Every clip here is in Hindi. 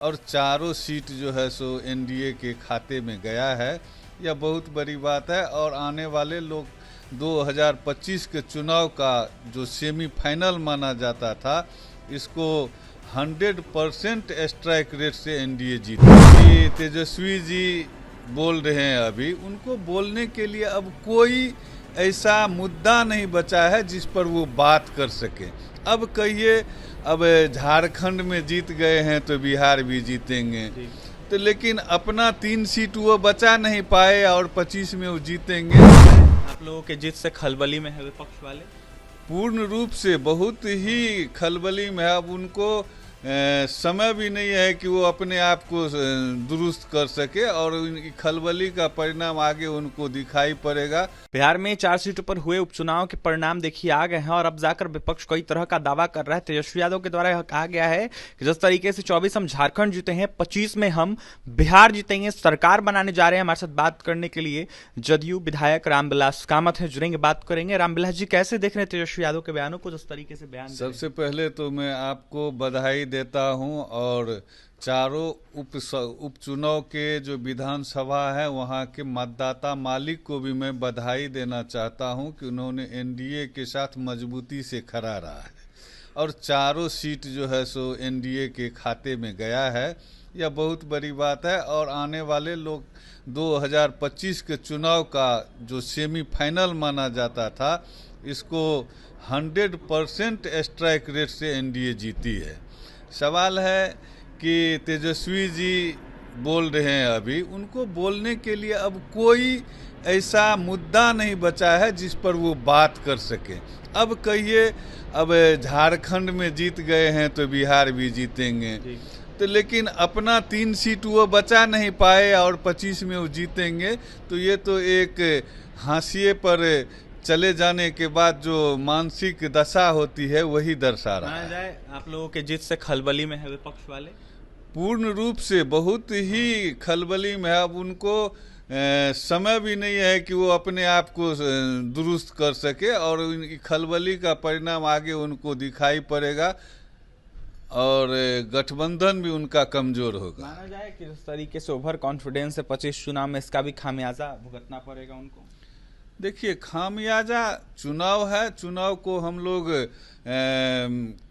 और चारों सीट जो है सो एनडीए के खाते में गया है। यह बहुत बड़ी बात है और आने वाले लोग 2025 के चुनाव का जो सेमीफाइनल माना जाता था, इसको 100% स्ट्राइक रेट से एनडीए जीती। तेजस्वी जी बोल रहे हैं, अभी उनको बोलने के लिए अब कोई ऐसा मुद्दा नहीं बचा है जिस पर वो बात कर सके। अब कहिए, अब झारखंड में जीत गए हैं तो बिहार भी जीतेंगे, तो लेकिन अपना 3 सीट वो बचा नहीं पाए और 25 में वो जीतेंगे। आप लोगों के जीत से खलबली में है विपक्ष वाले? पूर्ण रूप से बहुत ही खलबली में है। अब उनको समय भी नहीं है कि वो अपने आप को दुरुस्त कर सके और उनकी खलबली का परिणाम आगे उनको दिखाई पड़ेगा। बिहार में 4 सीटों पर हुए उपचुनाव के परिणाम देखिए आ गए हैं और अब जाकर विपक्ष कई तरह का दावा कर रहा है। तेजस्वी यादव के द्वारा यह कहा गया है कि जिस तरीके से 24 हम झारखंड जीते हैं, 25 में हम बिहार जीतेंगे, सरकार बनाने जा रहे हैं। हमारे साथ बात करने के लिए जदयू विधायक रामविलास कामत है, जुड़ेंगे, बात करेंगे। रामविलास जी, कैसे देख रहे हैं तेजस्वी यादव के बयानों को, जिस तरीके से बयान? सबसे पहले तो मैं आपको बधाई देता हूं और चारों उपचुनाव के जो विधानसभा है वहां के मतदाता मालिक को भी मैं बधाई देना चाहता हूं कि उन्होंने एनडीए के साथ मजबूती से खड़ा रहा है और चारों सीट जो है सो एनडीए के खाते में गया है। यह बहुत बड़ी बात है और आने वाले लोग 2025 के चुनाव का जो सेमीफाइनल माना जाता था, इसको 100% स्ट्राइक रेट से एनडीए जीती है। सवाल है कि तेजस्वी जी बोल रहे हैं, अभी उनको बोलने के लिए अब कोई ऐसा मुद्दा नहीं बचा है जिस पर वो बात कर सके। अब कहिए, अब झारखंड में जीत गए हैं तो बिहार भी जीतेंगे, तो लेकिन अपना 3 सीट वो बचा नहीं पाए और 25 में वो जीतेंगे, तो ये तो एक हाशिए पर चले जाने के बाद जो मानसिक दशा होती है वही दर्शा रहा है। जाए आप लोगों के जीत से खलबली में है विपक्ष वाले? पूर्ण रूप से बहुत ही खलबली में है। अब उनको समय भी नहीं है कि वो अपने आप को दुरुस्त कर सके और उनकी खलबली का परिणाम आगे उनको दिखाई पड़ेगा और गठबंधन भी उनका कमजोर होगा। माना जाए कि जिस तरीके से ओवर कॉन्फिडेंस है 25 चुनाव में, इसका भी खामियाजा भुगतना पड़ेगा उनको। देखिए, खामियाजा चुनाव है, चुनाव को हम लोग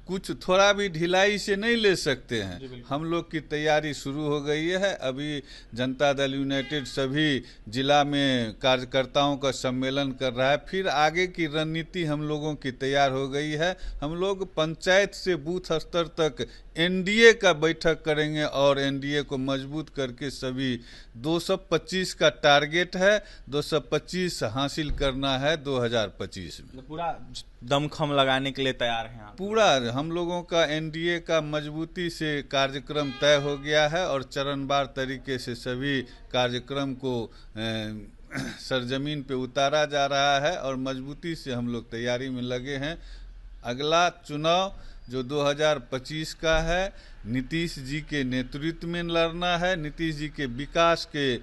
कुछ थोड़ा भी ढिलाई से नहीं ले सकते हैं। हम लोग की तैयारी शुरू हो गई है। अभी जनता दल यूनाइटेड सभी जिला में कार्यकर्ताओं का सम्मेलन कर रहा है। फिर आगे की रणनीति हम लोगों की तैयार हो गई है। हम लोग पंचायत से बूथ स्तर तक एनडीए का बैठक करेंगे और एनडीए को मजबूत करके सभी 225 का टारगेट है, 225 हासिल करना है 2025 में। पूरा दमखम लगाने के लिए तैयार हैं आप? पूरा हम लोगों का एनडीए का मजबूती से कार्यक्रम तय हो गया है और चरणवार तरीके से सभी कार्यक्रम को सरजमीन पे उतारा जा रहा है और मजबूती से हम लोग तैयारी में लगे हैं। अगला चुनाव जो 2025 का है, नीतीश जी के नेतृत्व में लड़ना है, नीतीश जी के विकास के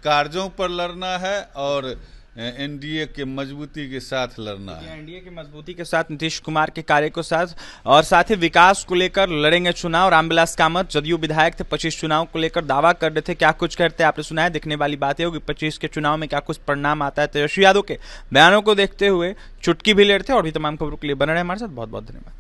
कार्यों पर लड़ना है और एनडीए के मजबूती के साथ लड़ना है। एनडीए की मजबूती के साथ, नीतीश कुमार के कार्य को साथ और साथ ही विकास को लेकर लड़ेंगे चुनाव। रामविलास कामत जदयू विधायक थे, 25 चुनाव को लेकर दावा कर रहे थे। क्या कुछ कहते हैं आपने सुना है। देखने वाली बात है होगी 25 के चुनाव में क्या कुछ परिणाम आता है। तेजस्वी यादव के बयानों को देखते हुए चुटकी भी लेते हैं और भी तमाम खबरों के लिए बने रहे हमारे साथ। बहुत बहुत धन्यवाद।